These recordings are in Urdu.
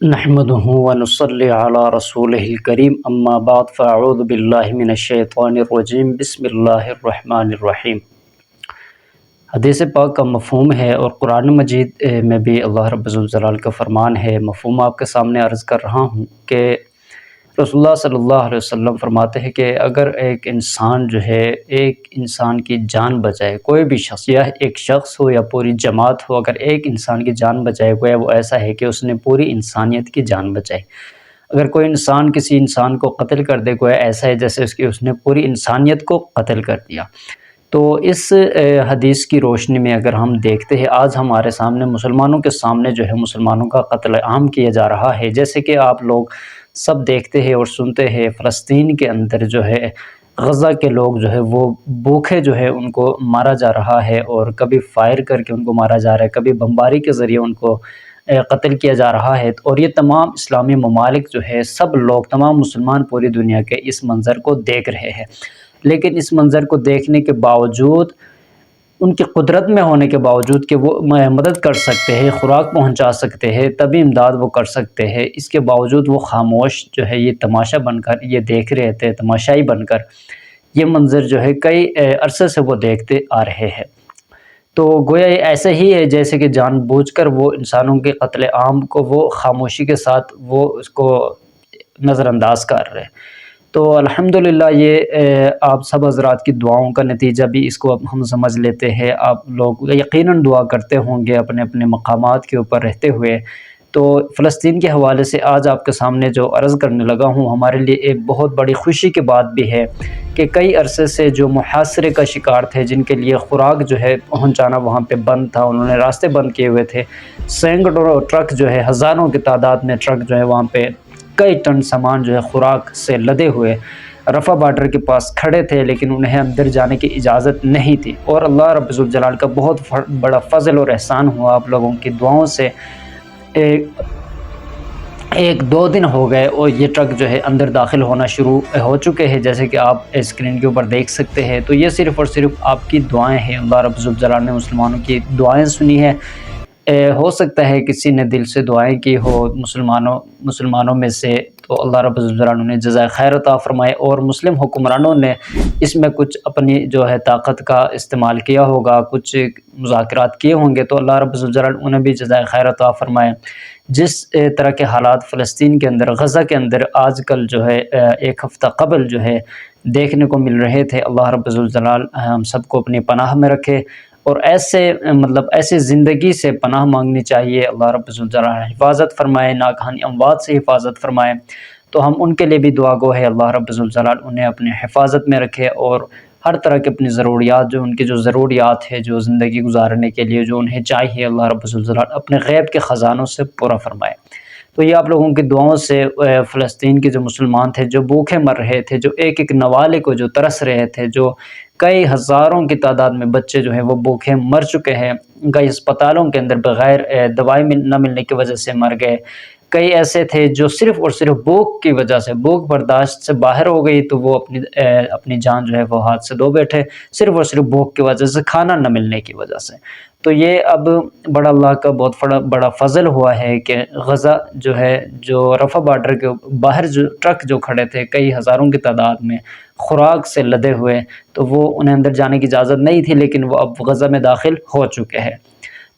نحمده ونصلي على رسوله الكريم اما بعد فاعوذ باللہ من الشیطان الرجیم بسم اللہ الرحمن الرحیم۔ حدیث پاک کا مفہوم ہے اور قرآن مجید میں بھی اللہ رب الجلال کا فرمان ہے۔ مفہوم آپ کے سامنے عرض کر رہا ہوں کہ رسول اللہ صلی اللہ علیہ وسلم فرماتے ہیں کہ اگر ایک انسان جو ہے ایک انسان کی جان بچائے، کوئی بھی شخص یا ایک شخص ہو یا پوری جماعت ہو، اگر ایک انسان کی جان بچائے گویا وہ ایسا ہے کہ اس نے پوری انسانیت کی جان بچائی۔ اگر کوئی انسان کسی انسان کو قتل کر دے گویا ایسا ہے جیسے اس نے پوری انسانیت کو قتل کر دیا۔ تو اس حدیث کی روشنی میں اگر ہم دیکھتے ہیں، آج ہمارے سامنے مسلمانوں کے سامنے جو ہے مسلمانوں کا قتل عام کیا جا رہا ہے، جیسے کہ آپ لوگ سب دیکھتے ہیں اور سنتے ہیں فلسطین کے اندر جو ہے غزہ کے لوگ جو ہے وہ بھوکے جو ہے ان کو مارا جا رہا ہے، اور کبھی فائر کر کے ان کو مارا جا رہا ہے، کبھی بمباری کے ذریعے ان کو قتل کیا جا رہا ہے۔ اور یہ تمام اسلامی ممالک جو ہے سب لوگ، تمام مسلمان پوری دنیا کے اس منظر کو دیکھ رہے ہیں، لیکن اس منظر کو دیکھنے کے باوجود، ان کی قدرت میں ہونے کے باوجود کہ وہ مدد کر سکتے ہیں، خوراک پہنچا سکتے ہیں، طبی امداد وہ کر سکتے ہیں، اس کے باوجود وہ خاموش جو ہے یہ تماشا بن کر یہ دیکھ رہے تھے، تماشائی بن کر یہ منظر جو ہے کئی عرصے سے وہ دیکھتے آ رہے ہیں۔ تو گویا یہ ایسے ہی ہے جیسے کہ جان بوجھ کر وہ انسانوں کے قتل عام کو وہ خاموشی کے ساتھ وہ اس کو نظر انداز کر رہے ہیں۔ تو الحمدللہ یہ آپ سب حضرات کی دعاؤں کا نتیجہ بھی اس کو اب ہم سمجھ لیتے ہیں۔ آپ لوگ یقیناً دعا کرتے ہوں گے اپنے اپنے مقامات کے اوپر رہتے ہوئے۔ تو فلسطین کے حوالے سے آج آپ کے سامنے جو عرض کرنے لگا ہوں، ہمارے لیے ایک بہت بڑی خوشی کی بات بھی ہے کہ کئی عرصے سے جو محاصرے کا شکار تھے، جن کے لیے خوراک جو ہے پہنچانا وہاں پہ بند تھا، انہوں نے راستے بند کیے ہوئے تھے، سینکڑوں ٹرک جو ہے، ہزاروں کی تعداد میں ٹرک جو ہے وہاں پہ کئی ٹن سامان جو ہے خوراک سے لدے ہوئے رفح بارڈر کے پاس کھڑے تھے، لیکن انہیں اندر جانے کی اجازت نہیں تھی۔ اور اللہ رب الجلال کا بہت بڑا فضل اور احسان ہوا آپ لوگوں کی دعاؤں سے، ایک دو دن ہو گئے اور یہ ٹرک جو ہے اندر داخل ہونا شروع ہو چکے ہیں، جیسے کہ آپ اسکرین کے اوپر دیکھ سکتے ہیں۔ تو یہ صرف اور صرف آپ کی دعائیں ہیں، اللہ رب الجلال نے مسلمانوں کی دعائیں سنی ہے۔ ہو سکتا ہے کسی نے دل سے دعائیں کی ہو مسلمانوں میں سے، تو اللہ رب الجلال نے جزائے خیر عطا فرمائے، اور مسلم حکمرانوں نے اس میں کچھ اپنی جو ہے طاقت کا استعمال کیا ہوگا، کچھ مذاکرات کیے ہوں گے، تو اللہ رب الجلال انہیں بھی جزائے خیر عطا فرمائے۔ جس طرح کے حالات فلسطین کے اندر، غزہ کے اندر آج کل جو ہے ایک ہفتہ قبل جو ہے دیکھنے کو مل رہے تھے، اللہ رب الجلال ہم سب کو اپنی پناہ میں رکھے، اور ایسے زندگی سے پناہ مانگنی چاہیے۔ اللہ رب الجلال حفاظت فرمائے، ناگہانی اموات سے حفاظت فرمائے۔ تو ہم ان کے لیے بھی دعا گو ہے، اللہ رب الجلال انہیں اپنے حفاظت میں رکھے، اور ہر طرح کے اپنی ضروریات، جو ان کی جو ضروریات ہے، جو زندگی گزارنے کے لیے جو انہیں چاہیے، اللہ رب الجلال اپنے غیب کے خزانوں سے پورا فرمائے۔ تو یہ آپ لوگوں کی دعاؤں سے فلسطین کے جو مسلمان تھے، جو بھوکے مر رہے تھے، جو ایک ایک نوالے کو جو ترس رہے تھے، جو کئی ہزاروں کی تعداد میں بچے جو ہیں وہ بھوکے مر چکے ہیں، کئی اسپتالوں کے اندر بغیر دوائی نہ ملنے کی وجہ سے مر گئے، کئی ایسے تھے جو صرف اور صرف بھوک کی وجہ سے، بھوک برداشت سے باہر ہو گئی تو وہ اپنی جان جو ہے وہ ہاتھ سے دھو بیٹھے، صرف اور صرف بھوک کی وجہ سے، کھانا نہ ملنے کی وجہ سے۔ تو یہ اب بڑا اللہ کا بہت بڑا فضل ہوا ہے کہ غزہ جو ہے، جو رفح بارڈر کے باہر جو ٹرک جو کھڑے تھے کئی ہزاروں کی تعداد میں خوراک سے لدے ہوئے، تو وہ انہیں اندر جانے کی اجازت نہیں تھی، لیکن وہ اب غزہ میں داخل ہو چکے ہیں۔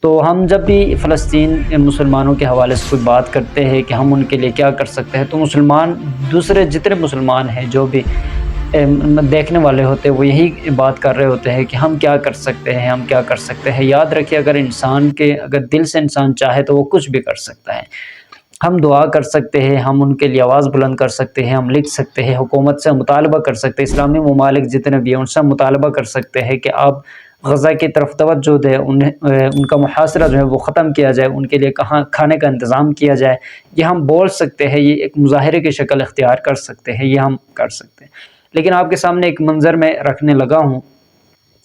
تو ہم جب بھی فلسطین مسلمانوں کے حوالے سے کوئی بات کرتے ہیں کہ ہم ان کے لیے کیا کر سکتے ہیں، تو مسلمان دوسرے جتنے مسلمان ہیں جو بھی دیکھنے والے ہوتے ہیں وہ یہی بات کر رہے ہوتے ہیں کہ ہم کیا کر سکتے ہیں، ہم کیا کر سکتے ہیں۔ یاد رکھیے، اگر دل سے انسان چاہے تو وہ کچھ بھی کر سکتا ہے۔ ہم دعا کر سکتے ہیں، ہم ان کے لیے آواز بلند کر سکتے ہیں، ہم لکھ سکتے ہیں، حکومت سے مطالبہ کر سکتے ہیں، اسلامی ممالک جتنے بھی ہیں ان سے مطالبہ کر سکتے ہیں کہ آپ غزہ کی طرف توجہ دیں، ان کا محاصرہ جو ہے وہ ختم کیا جائے، ان کے لیے کھانے کا انتظام کیا جائے۔ یہ ہم بول سکتے ہیں، یہ ایک مظاہرے کی شکل اختیار کر سکتے ہیں، یہ ہم کر سکتے ہیں۔ لیکن آپ کے سامنے ایک منظر میں رکھنے لگا ہوں،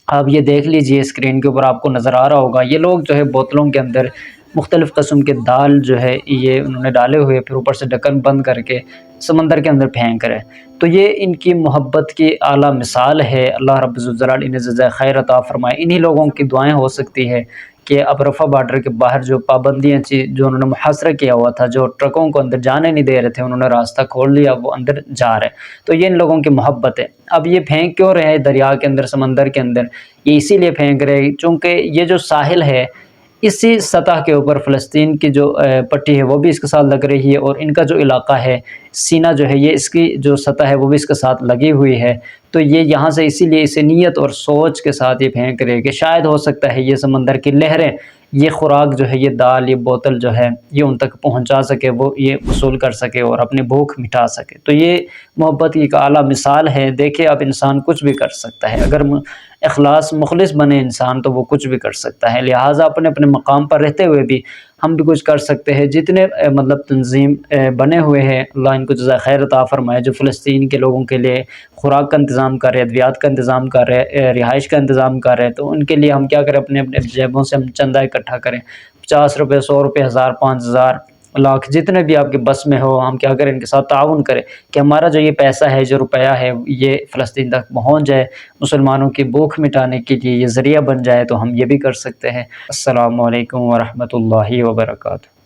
آپ یہ دیکھ لیجئے، اسکرین کے اوپر آپ کو نظر آ رہا ہوگا، یہ لوگ جو ہے بوتلوں کے اندر مختلف قسم کے دال جو ہے یہ انہوں نے ڈالے ہوئے، پھر اوپر سے ڈھکن بند کر کے سمندر کے اندر پھینک رہے۔ تو یہ ان کی محبت کی اعلیٰ مثال ہے، اللہ رب الجلال انہیں جزائے خیر عطا فرمائے۔ انہی لوگوں کی دعائیں ہو سکتی ہے کہ اب رفح بارڈر کے باہر جو پابندیاں تھی، جو انہوں نے محاصرہ کیا ہوا تھا، جو ٹرکوں کو اندر جانے نہیں دے رہے تھے، انہوں نے راستہ کھول لیا، وہ اندر جا رہے ہیں۔ تو یہ ان لوگوں کی محبت ہے۔ اب یہ پھینک کیوں رہے ہیں دریا کے اندر، سمندر کے اندر؟ یہ اسی لیے پھینک رہے ہیں چونکہ یہ جو ساحل ہے، اسی سطح کے اوپر فلسطین کی جو پٹی ہے وہ بھی اس کے ساتھ لگ رہی ہے، اور ان کا جو علاقہ ہے سینا جو ہے، یہ اس کی جو سطح ہے وہ بھی اس کے ساتھ لگی ہوئی ہے۔ تو یہ یہاں سے اسی لیے اسے نیت اور سوچ کے ساتھ یہ پھینک رہے کہ شاید ہو سکتا ہے یہ سمندر کی لہریں یہ خوراک جو ہے، یہ دال، یہ بوتل جو ہے، یہ ان تک پہنچا سکے، وہ یہ وصول کر سکے اور اپنی بھوک مٹا سکے۔ تو یہ محبت کی ایک اعلیٰ مثال ہے۔ دیکھیں اب انسان کچھ بھی کر سکتا ہے، اگر اخلاص مخلص بنے انسان تو وہ کچھ بھی کر سکتا ہے۔ لہٰذا اپنے اپنے مقام پر رہتے ہوئے بھی ہم بھی کچھ کر سکتے ہیں۔ جتنے مطلب تنظیم بنے ہوئے ہیں، اللہ ان کو جزائے خیر عطا فرمائے، جو فلسطین کے لوگوں کے لیے خوراک کا انتظام کر رہے ہیں، ادویات کا انتظام کر رہے ہیں، رہائش کا انتظام کر رہے ہیں، تو ان کے لیے ہم کیا کریں، اپنے اپنے جیبوں سے ہم چندہ اکٹھا کریں، 50 روپے، 100 روپے، 1000، 5000، لاکھ، جتنے بھی آپ کے بس میں ہو، ہم کیا کریں، ان کے ساتھ تعاون کریں کہ ہمارا جو یہ پیسہ ہے، جو روپیہ ہے، یہ فلسطین تک پہنچ جائے، مسلمانوں کی بھوک مٹانے کے لیے یہ ذریعہ بن جائے۔ تو ہم یہ بھی کر سکتے ہیں۔ السلام علیکم ورحمۃ اللہ وبرکاتہ۔